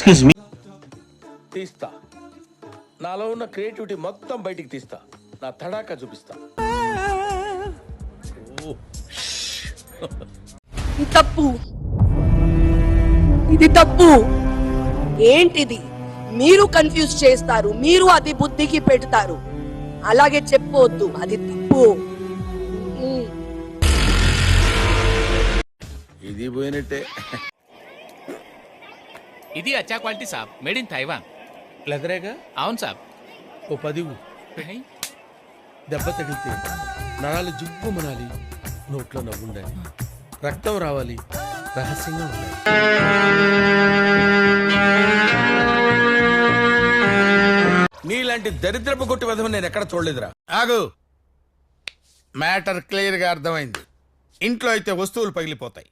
Excuse me. తీస్తా. నాలో ఉన్న క్రియేటివిటీ మొత్తం బయటికి తీస్తా. నా తడాకా చూపిస్తా. ఇది తప్పు, ఇది తప్పు. ఏంటిది? మీరు కన్ఫ్యూజ్ చేస్తారు, మీరు అది బుద్ధికి పెడతారు. అలాగే చెప్పవద్దు, అది తప్పు. ఇది పోయినట్టే. ఇది అచ్చా క్వాలిటీ సాబ్, మేడ్ ఇన్ తైవాన్. లెదరేగా? అవును సాబ్. ఓ 10 దెబ్బ తగిలితే నరాలు జుప్పు మనాలి, నోట్లో నవ్వుండాలి, రక్తం రావాలి, రహస్యంగా ఉండాలి. నీలాంటి దరిద్రపు కొట్టి విధం నేను ఎక్కడ చూడలేదురా. ఆగు. మ్యాటర్ క్లియర్ గా అర్థమైంది. ఇంట్లో అయితే వస్తువులు పగిలిపోతాయి,